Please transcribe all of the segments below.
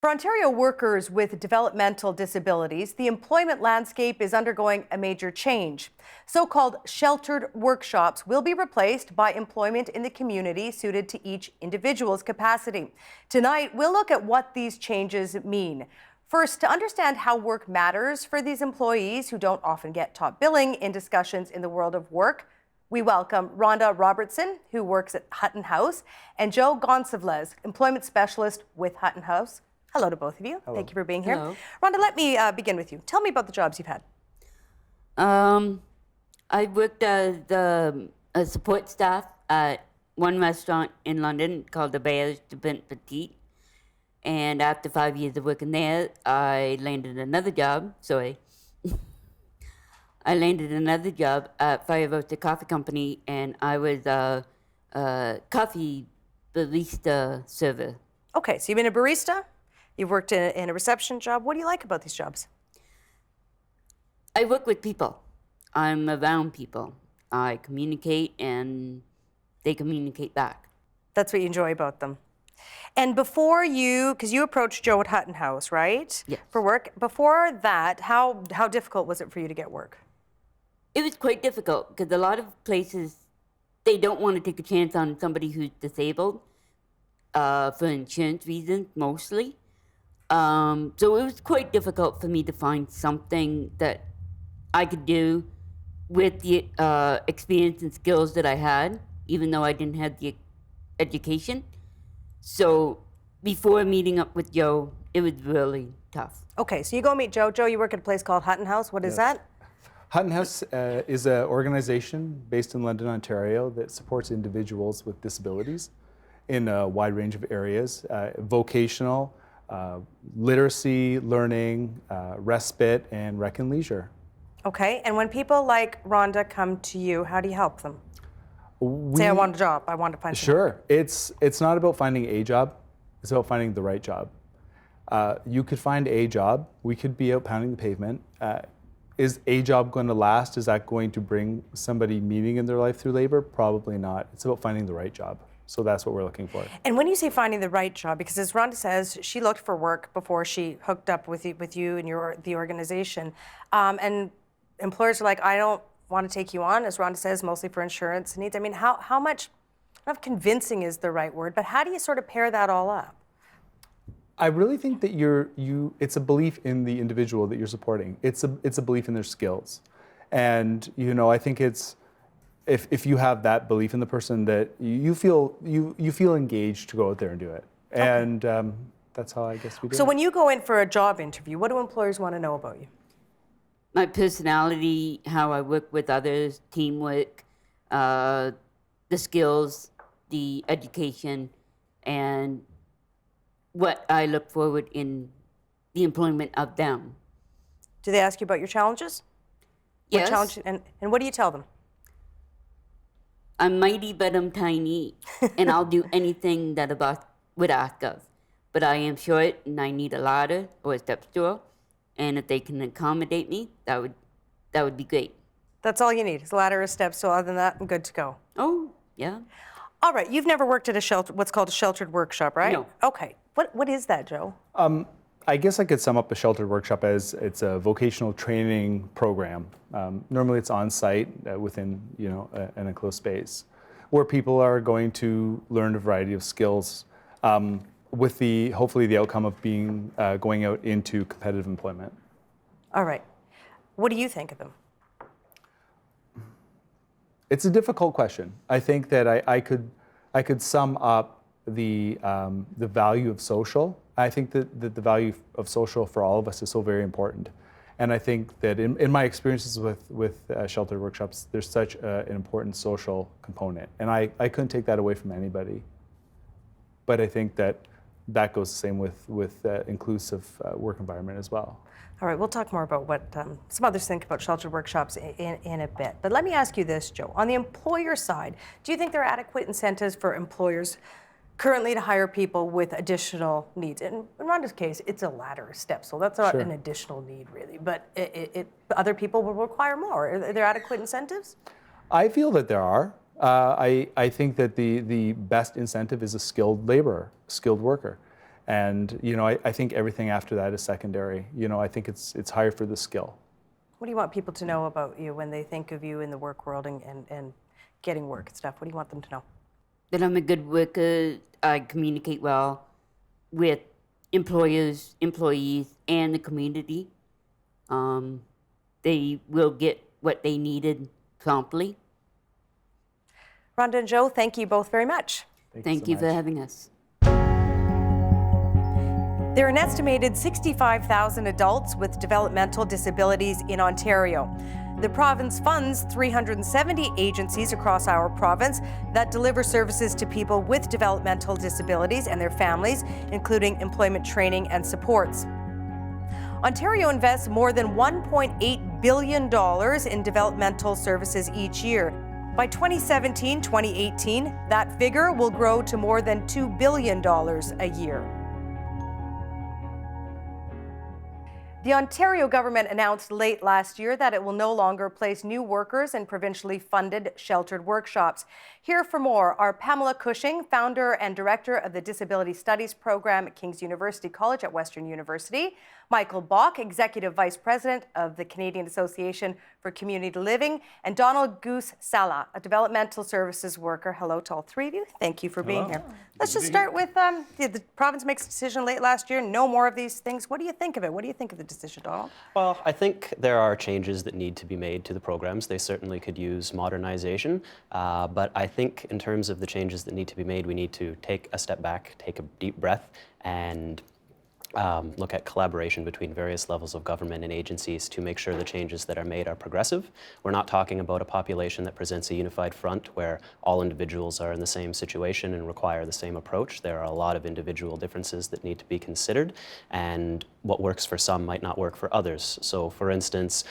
For Ontario workers with developmental disabilities, the employment landscape is undergoing a major change. So-called sheltered workshops will be replaced by employment in the community suited to each individual's capacity. Tonight, we'll look at what these changes mean. First, to understand how work matters for these employees who don't often get top billing in discussions in the world of work, we welcome Rhonda Robertson, who works at Hutton House, and Joe Goncalves, employment specialist with Hutton House. Hello to both of you. Hello. Thank you for being here. Hello. Rhonda, let me begin with you. Tell me about the jobs you've had. I worked as a support staff at one restaurant in London called the Bears de Petit. And after 5 years of working there, I landed another job. I landed another job at Favour, the coffee company, and I was a coffee barista server. Okay, so you've been a barista. You've worked in a reception job. What do you like about these jobs? I work with people. I'm around people. I communicate and they communicate back. That's what you enjoy about them. And before you, because you approached Joe at Hutton House, right? Yes. For work. Before that, how difficult was it for you to get work? It was quite difficult because a lot of places, they don't want to take a chance on somebody who's disabled for insurance reasons mostly. So it was quite difficult for me to find something that I could do with the experience and skills that I had, even though I didn't have the education. So before meeting up with Joe, it was really tough. Okay, so you go meet Joe. Joe, you work at a place called Hutton House. What is that? Hutton House is an organization based in London, Ontario that supports individuals with disabilities in a wide range of areas, vocational, literacy, learning, respite, and rec and leisure. Okay, and when people like Rhonda come to you, how do you help them? Say, I want a job, I want to find something. Sure, it's not about finding a job, it's about finding the right job. You could find a job, we could be out pounding the pavement. Is a job going to last? Is that going to bring somebody meaning in their life through labor? Probably not. It's about finding the right job. So that's what we're looking for. And when you say finding the right job, because as Rhonda says, she looked for work before she hooked up with you and the organization, and employers are like, I don't want to take you on, as Rhonda says, mostly for insurance needs. I mean, how much, I don't know if convincing is the right word, but how do you sort of pair that all up? I really think that it's a belief in the individual that you're supporting. It's a belief in their skills, and I think it's. If you have that belief in the person, that you feel engaged to go out there and do it, okay. And that's how I guess we do it. So when you go in for a job interview, what do employers want to know about you? My personality, how I work with others, teamwork, the skills, the education, and what I look forward in the employment of them. Do they ask you about your challenges? Yes. What challenge, and what do you tell them? I'm mighty, but I'm tiny, and I'll do anything that a boss would ask of. But I am short, and I need a ladder or a step stool, and if they can accommodate me, that would be great. That's all you need, is a ladder, a step stool. Other than that, I'm good to go. Oh, yeah. All right, you've never worked at a shelter, what's called a sheltered workshop, right? No. Okay, what is that, Joe? I guess I could sum up a sheltered workshop as it's a vocational training program. Normally it's on site within an enclosed space where people are going to learn a variety of skills with hopefully the outcome of going out into competitive employment. All right. What do you think of them? It's a difficult question. I think that I could sum up the value of social. I think that the value of social for all of us is so very important. And I think that in my experiences with sheltered workshops, there's such an important social component. And I couldn't take that away from anybody. But I think that goes the same with inclusive work environment as well. All right, we'll talk more about what some others think about sheltered workshops in a bit. But let me ask you this, Joe. On the employer side, do you think there are adequate incentives for employers currently to hire people with additional needs? In Rhonda's case, it's a ladder, a step, so that's not an additional need really, but other people will require more. Are there adequate incentives? I feel that there are. I think that the best incentive is a skilled laborer, skilled worker. And I think everything after that is secondary. I think it's higher for the skill. What do you want people to know about you when they think of you in the work world and getting work and stuff? What do you want them to know? That I'm a good worker, I communicate well with employers, employees, and the community. They will get what they needed promptly. Rhonda and Joe, thank you both very much. Thank you for having us. There are an estimated 65,000 adults with developmental disabilities in Ontario. The province funds 370 agencies across our province that deliver services to people with developmental disabilities and their families, including employment training and supports. Ontario invests more than $1.8 billion in developmental services each year. By 2017-2018, that figure will grow to more than $2 billion a year. The Ontario government announced late last year that it will no longer place new workers in provincially funded sheltered workshops. Here for more are Pamela Cushing, founder and director of the Disability Studies program at King's University College at Western University, Michael Bach, executive vice president of the Canadian Association for Community Living, and Donald Goose-Sala, a developmental services worker. Hello to all three of you. Thank you for being here. Let's just start with the province makes a decision late last year, no more of these things. What do you think of it? What do you think of the decision, Donald? Well, I think there are changes that need to be made to the programs. They certainly could use modernization, but I think in terms of the changes that need to be made, we need to take a step back, take a deep breath, and look at collaboration between various levels of government and agencies to make sure the changes that are made are progressive. We're not talking about a population that presents a unified front where all individuals are in the same situation and require the same approach. There are a lot of individual differences that need to be considered, and what works for some might not work for others. So, for instance,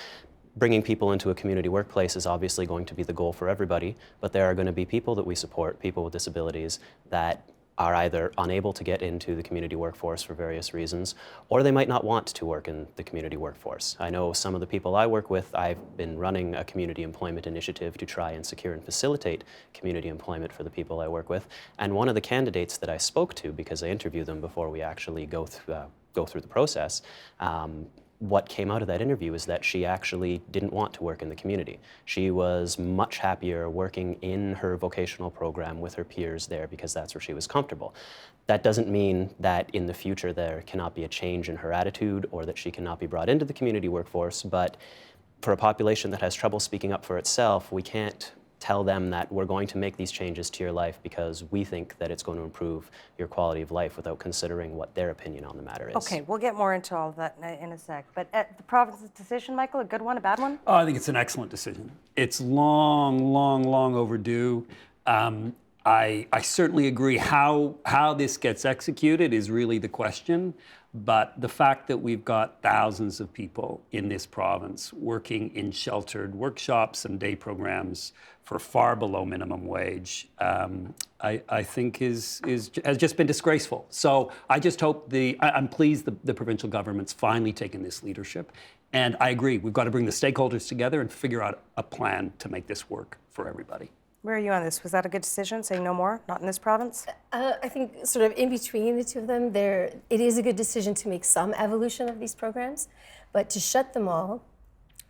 bringing people into a community workplace is obviously going to be the goal for everybody, but there are going to be people that we support, people with disabilities, that are either unable to get into the community workforce for various reasons, or they might not want to work in the community workforce. I know some of the people I work with, I've been running a community employment initiative to try and secure and facilitate community employment for the people I work with. And one of the candidates that I spoke to, because I interview them before we actually go through the process, what came out of that interview is that she actually didn't want to work in the community. She was much happier working in her vocational program with her peers there because that's where she was comfortable. That doesn't mean that in the future there cannot be a change in her attitude or that she cannot be brought into the community workforce, but for a population that has trouble speaking up for itself, we can't tell them that we're going to make these changes to your life because we think that it's going to improve your quality of life without considering what their opinion on the matter is. Okay, we'll get more into all of that in a sec. But the province's decision, Michael, a good one, a bad one? Oh, I think it's an excellent decision. It's long overdue. I certainly agree. How this gets executed is really the question. But the fact that we've got thousands of people in this province working in sheltered workshops and day programs for far below minimum wage, I think has just been disgraceful. So I just hope I'm pleased the provincial government's finally taken this leadership. And I agree, we've got to bring the stakeholders together and figure out a plan to make this work for everybody. Where are you on this? Was that a good decision, saying no more, not in this province? I think sort of in between the two of them, it is a good decision to make some evolution of these programs, but to shut them all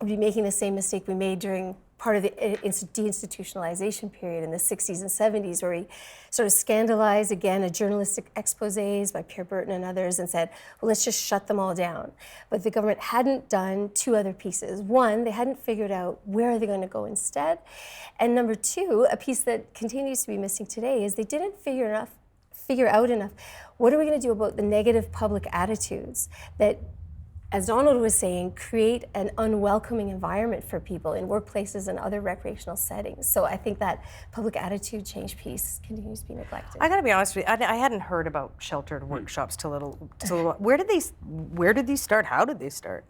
would be making the same mistake we made during part of the deinstitutionalization period in the 60s and 70s, where we sort of scandalized, again, a journalistic exposés by Pierre Burton and others and said, well, let's just shut them all down. But the government hadn't done two other pieces. One, they hadn't figured out where are they going to go instead. And number two, a piece that continues to be missing today is they didn't figure out enough, what are we going to do about the negative public attitudes that, as Donald was saying, create an unwelcoming environment for people in workplaces and other recreational settings. So I think that public attitude change piece continues to be neglected. I got to be honest with you, I hadn't heard about sheltered workshops till a little. Where did these start? How did they start?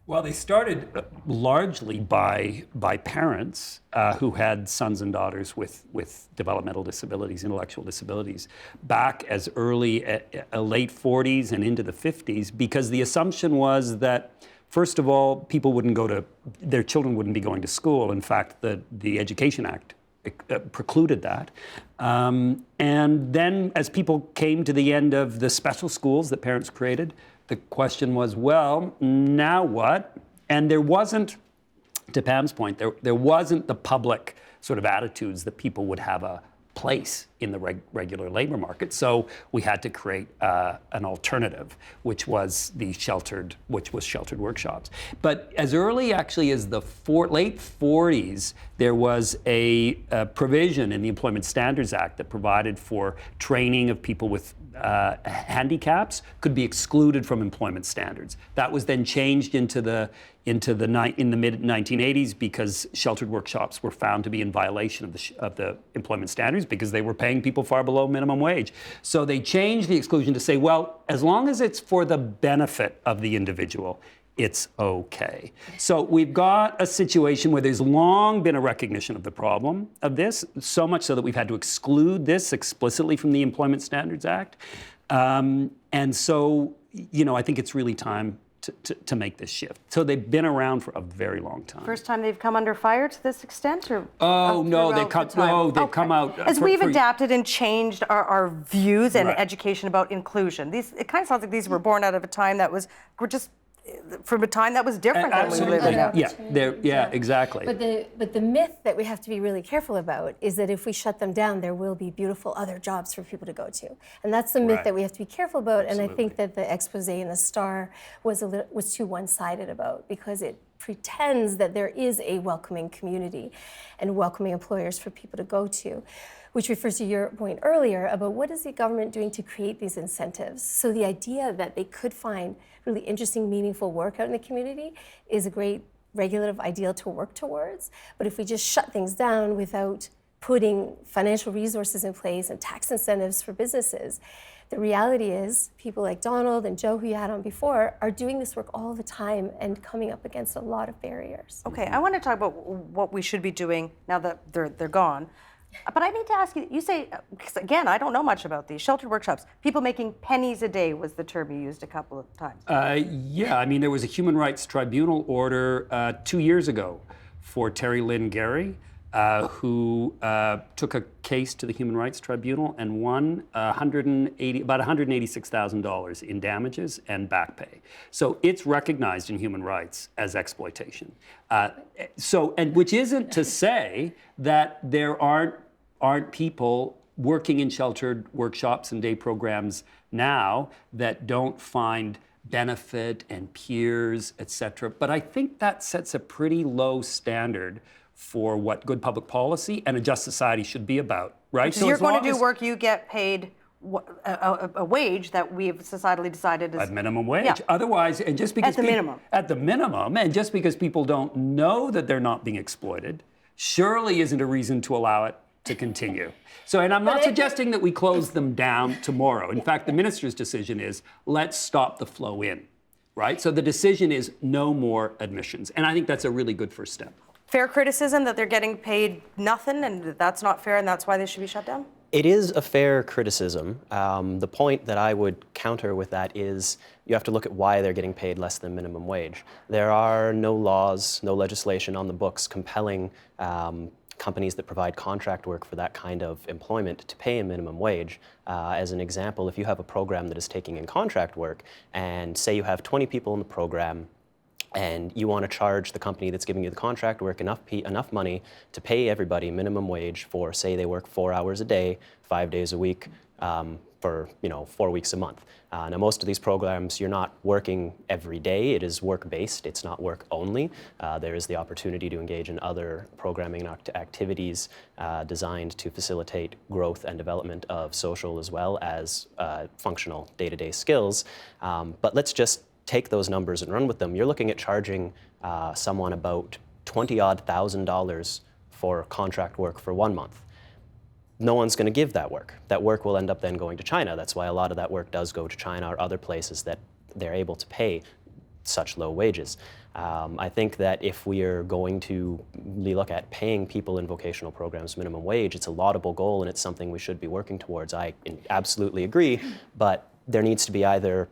Well, they started largely by parents who had sons and daughters with developmental disabilities, intellectual disabilities, back as early late 40s and into the 50s, because the assumption was that, first of all, their children wouldn't be going to school. In fact, the Education Act precluded that. And then as people came to the end of the special schools that parents created, the question was, well, now what? And there wasn't, to Pam's point, there wasn't the public sort of attitudes that people would have a place in the regular labor market. So we had to create an alternative, which was sheltered workshops. But as early actually as the late 40s, there was a provision in the Employment Standards Act that provided for training of people with handicaps could be excluded from employment standards. That was then changed in the mid 1980s because sheltered workshops were found to be in violation of the employment standards because they were paying people far below minimum wage. So they changed the exclusion to say, well, as long as it's for the benefit of the individual, it's okay. So we've got a situation where there's long been a recognition of the problem of this, so much so that we've had to exclude this explicitly from the Employment Standards Act. And so, I think it's really time to make this shift. So they've been around for a very long time. First time they've come under fire to this extent, or they've come out as we've adapted and changed our views and education about inclusion. It kind of sounds like these were born out of a time that was from a time that was different than we live in now. Yeah, exactly. But the myth that we have to be really careful about is that if we shut them down, there will be beautiful other jobs for people to go to, and that's the myth that we have to be careful about. Absolutely. And I think that the expose in the Star was too one-sided about, because it pretends that there is a welcoming community and welcoming employers for people to go to, which refers to your point earlier about what is the government doing to create these incentives. So the idea that they could find really interesting, meaningful work out in the community is a great regulative ideal to work towards. But if we just shut things down without putting financial resources in place and tax incentives for businesses, the reality is people like Donald and Joe, who you had on before, are doing this work all the time and coming up against a lot of barriers. Okay, I want to talk about what we should be doing now that they're gone. But I need to ask you say, because again, I don't know much about these sheltered workshops. People making pennies a day was the term you used a couple of times. There was a Human Rights Tribunal order 2 years ago for Terry Lynn Gary, who took a case to the Human Rights Tribunal and won about $186,000 in damages and back pay. So it's recognized in human rights as exploitation. Which isn't to say that there aren't people working in sheltered workshops and day programs now that don't find benefit and peers, et cetera. But I think that sets a pretty low standard for what good public policy and a just society should be about, right? So you're going to do work, you get paid a wage that we've societally decided is... At minimum wage. Yeah. Otherwise, and just because... At the minimum. At the minimum, and just because people don't know that they're not being exploited, surely isn't a reason to allow it to continue. So, and I'm not suggesting that we close them down tomorrow. In fact, the minister's decision is, let's stop the flow in, right? So the decision is no more admissions. And I think that's a really good first step. Fair criticism that they're getting paid nothing and that's not fair and that's why they should be shut down? It is a fair criticism. The point that I would counter with that is you have to look at why they're getting paid less than minimum wage. There are no laws, no legislation on the books compelling companies that provide contract work for that kind of employment to pay a minimum wage. As an example, if you have a program that is taking in contract work and say you have 20 people in the program and you want to charge the company that's giving you the contract work enough money to pay everybody minimum wage for, say, they work 4 hours a day, 5 days a week, for 4 weeks a month. Now, most of these programs, you're not working every day. It is work-based. It's not work only. There is the opportunity to engage in other programming activities designed to facilitate growth and development of social as well as functional day-to-day skills. But let's just take those numbers and run with them. You're looking at charging someone about $20,000 for contract work for 1 month. No one's going to give that work. That work will end up then going to China. That's why a lot of that work does go to China or other places that they're able to pay such low wages. I think that if we are going to look at paying people in vocational programs minimum wage, it's a laudable goal and it's something we should be working towards. I absolutely agree, but there needs to be either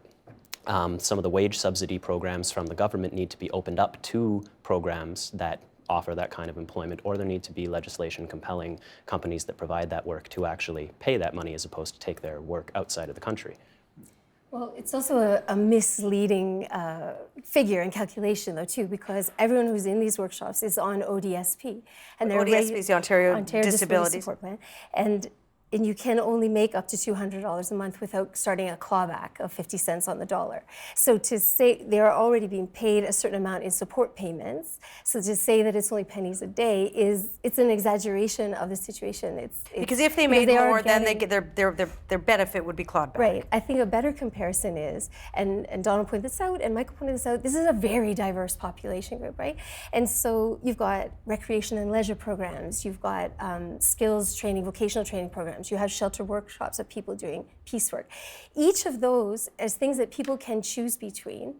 some of the wage subsidy programs from the government need to be opened up to programs that offer that kind of employment, or there need to be legislation compelling companies that provide that work to actually pay that money as opposed to take their work outside of the country. Well, it's also a misleading figure and calculation, though, too, because everyone who's in these workshops is on ODSP, and ODSP is the Ontario Disability Disabilities Support Plan, and you can only make up to $200 a month without starting a clawback of 50 cents on the dollar. So to say they are already being paid a certain amount in support payments, so to say that it's only pennies a day it's an exaggeration of the situation. It's because if they made more, then they get their benefit would be clawed back. Right. I think a better comparison is, and Donald pointed this out, and Michael pointed this out, this is a very diverse population group, right? And so you've got recreation and leisure programs, you've got skills training, vocational training programs, you have shelter workshops of people doing piecework. Each of those is things that people can choose between.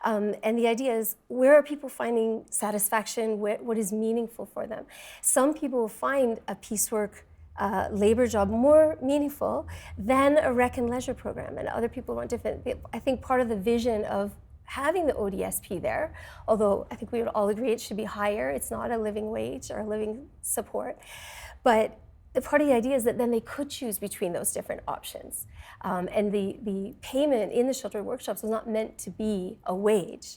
And the idea is, where are people finding satisfaction? What is meaningful for them? Some people will find a piecework labor job more meaningful than a rec and leisure program, and other people want different. I think part of the vision of having the ODSP there, although I think we would all agree it should be higher, it's not a living wage or a living support, but the part of the idea is that then they could choose between those different options. And the payment in the shelter workshops was not meant to be a wage.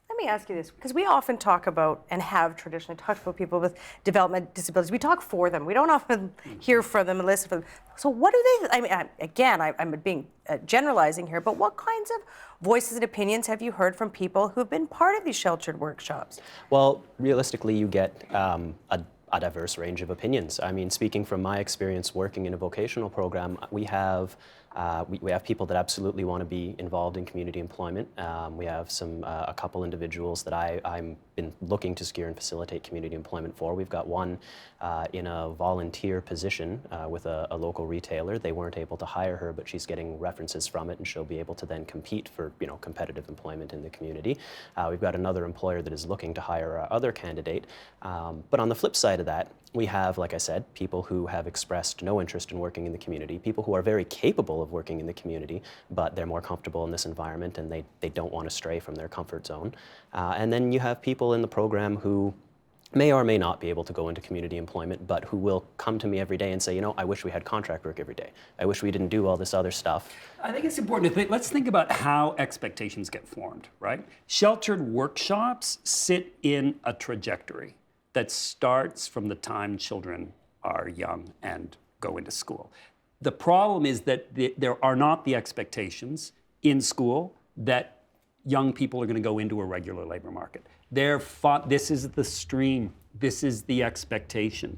Let me ask you this, because we often talk about, and have traditionally talked about, people with development disabilities. We talk for them. We don't often hear from them and listen for them. So what do they, I mean, again, I'm being generalizing here, but what kinds of voices and opinions have you heard from people who have been part of these sheltered workshops? Well, realistically, you get a diverse range of opinions. I mean, speaking from my experience working in a vocational program, we have people that absolutely want to be involved in community employment. We have a couple individuals that I'm been looking to secure and facilitate community employment for. We've got one in a volunteer position with a local retailer. They weren't able to hire her, but she's getting references from it, and she'll be able to then compete for competitive employment in the community. We've got another employer that is looking to hire our other candidate. But on the flip side of that, we have, like I said, people who have expressed no interest in working in the community, people who are very capable of working in the community, but they're more comfortable in this environment and they don't want to stray from their comfort zone. And then you have people in the program who may or may not be able to go into community employment, but who will come to me every day and say, I wish we had contract work every day. I wish we didn't do all this other stuff. I think it's important to think, let's think about how expectations get formed, right? Sheltered workshops sit in a trajectory that starts from the time children are young and go into school. The problem is that there are not the expectations in school that young people are going to go into a regular labor market. This is the stream. This is the expectation.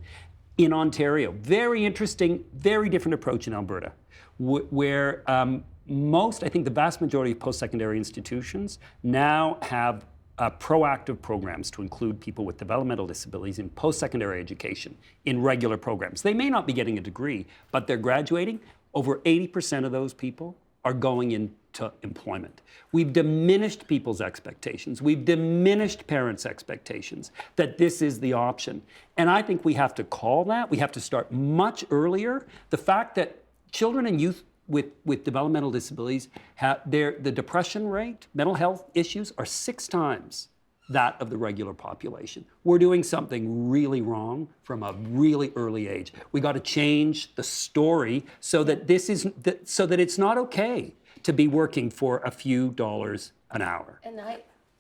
In Ontario, very interesting, very different approach in Alberta, where I think the vast majority of post-secondary institutions now have proactive programs to include people with developmental disabilities in post-secondary education in regular programs. They may not be getting a degree, but they're graduating. Over 80% of those people are going into employment. We've diminished people's expectations. We've diminished parents' expectations that this is the option. And I think we have to call that. We have to start much earlier. The fact that children and youth with developmental disabilities, the depression rate, mental health issues are 6 times that of the regular population. We're doing something really wrong from a really early age. We got to change the story so that it's not okay to be working for a few dollars an hour. And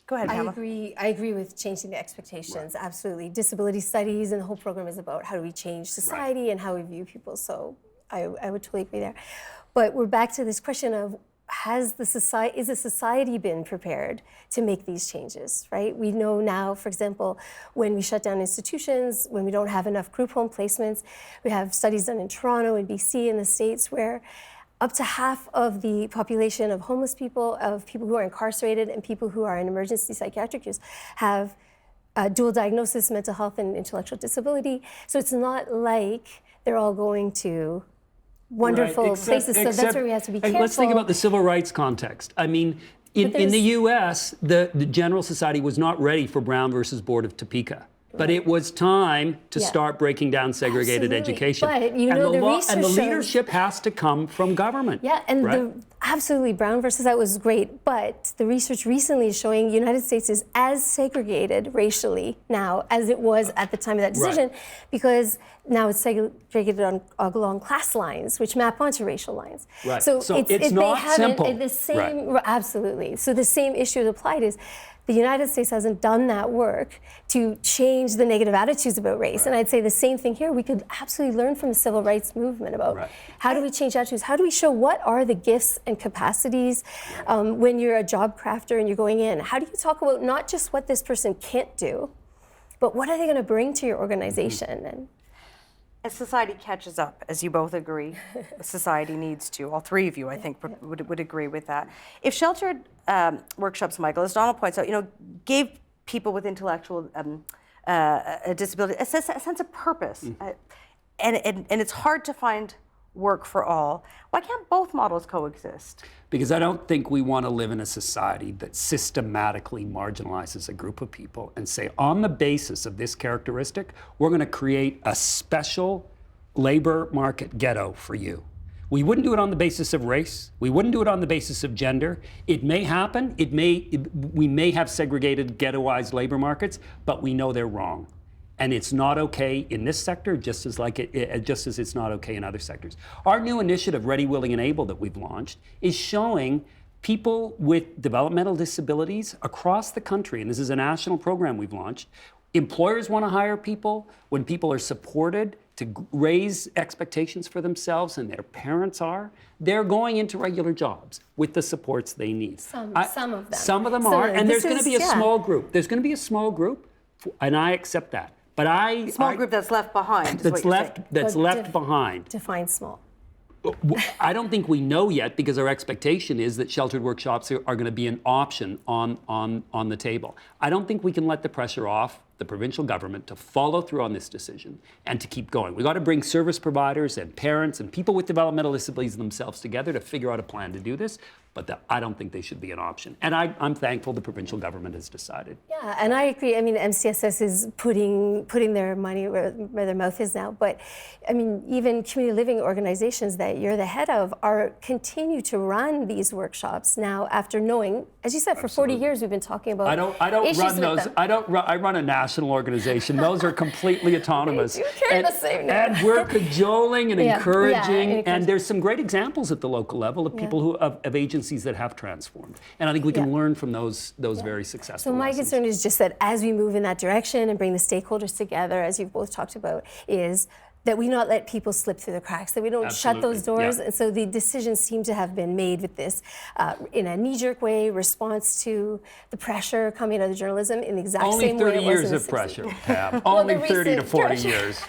Go ahead, Pamela. I agree with changing the expectations, right. Absolutely. Disability studies and the whole program is about how do we change society, right, and how we view people, so I would totally agree there. But we're back to this question of, is the society been prepared to make these changes, right? We know now, for example, when we shut down institutions, when we don't have enough group home placements, we have studies done in Toronto and BC in the States where up to half of the population of homeless people, of people who are incarcerated, and people who are in emergency psychiatric use have dual diagnosis, mental health and intellectual disability. So it's not like they're all going to wonderful places, so that's where we have to be careful. Let's think about the civil rights context. I mean, in the U.S., the General Society was not ready for Brown versus Board of Topeka. But it was time to Yeah. start breaking down segregated Absolutely. education. But you and know, the the research and the shows- leadership has to come from government. Yeah, and right? Absolutely, Brown versus that was great, but the research recently is showing the United States is as segregated racially now as it was at the time of that decision, because now it's segregated along class lines, which map onto racial lines. Right. So, So it's they not haven't- simple. The same, absolutely. So the same issue applied is the United States hasn't done that work to change the negative attitudes about race. And I'd say the same thing here. We could absolutely learn from the civil rights movement about how do we change attitudes? How do we show what are the gifts and capacities when you're a job crafter and you're going in? How do you talk about not just what this person can't do, but what are they going to bring to your organization? And As society catches up, as you both agree, society needs to. All three of you, I think, would agree with that. If sheltered workshops, Michael, as Donald points out, gave people with intellectual disability a sense of purpose, and it's hard to find work for all. Why can't both models coexist? Because I don't think we want to live in a society that systematically marginalizes a group of people and say, on the basis of this characteristic, we're going to create a special labor market ghetto for you. We wouldn't do it on the basis of race. We wouldn't do it on the basis of gender. It may happen. We may have segregated, ghettoized labor markets, but we know they're wrong. And it's not okay in this sector, just as it's not okay in other sectors. Our new initiative, Ready, Willing, and Able, that we've launched, is showing people with developmental disabilities across the country, and this is a national program we've launched. Employers want to hire people when people are supported to raise expectations for themselves, and their parents are. They're going into regular jobs with the supports they need. some of them. Some of them So are, and there's this going to be is- a small group. There's going to be a small group, and I accept that. But Small group that's left behind. that's left behind. Define small. I don't think we know yet, because our expectation is that sheltered workshops are going to be an option on the table. I don't think we can let the pressure off the provincial government to follow through on this decision and to keep going. We've got to bring service providers and parents and people with developmental disabilities themselves together to figure out a plan to do this, but I don't think they should be an option. And I'm thankful the provincial government has decided. Yeah, and I agree. I mean, MCSS is putting their money where their mouth is now. But I mean, even community living organizations that you're the head of continue to run these workshops now after knowing, as you said, for 40 years we've been talking about. I don't issues run with those. them. I run a national organization. Those are completely autonomous. You carry the same name. And we're cajoling and Yeah, encouraging. yeah, And there's some great examples at the local level of people of agencies that have transformed. And I think we can learn from those very successful So my lessons. concern is just that as we move in that direction and bring the stakeholders together, as you've both talked about, is that we not let people slip through the cracks, that we don't shut those doors. Yeah. And so the decisions seem to have been made with this in a knee-jerk way, response to the pressure coming out of journalism in the exact Only same way 30 it was years in the of 60s. pressure, Pam. Only the 30 to recent 40 pressure. years.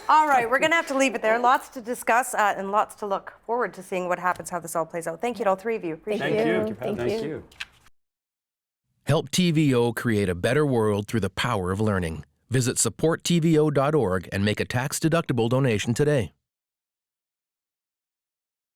All right, we're going to have to leave it there. Lots to discuss and lots to look forward to seeing what happens, how this all plays out. Thank you to all three of you. Appreciate it. Thank you. Help TVO create a better world through the power of learning. Visit supporttvo.org and make a tax-deductible donation today.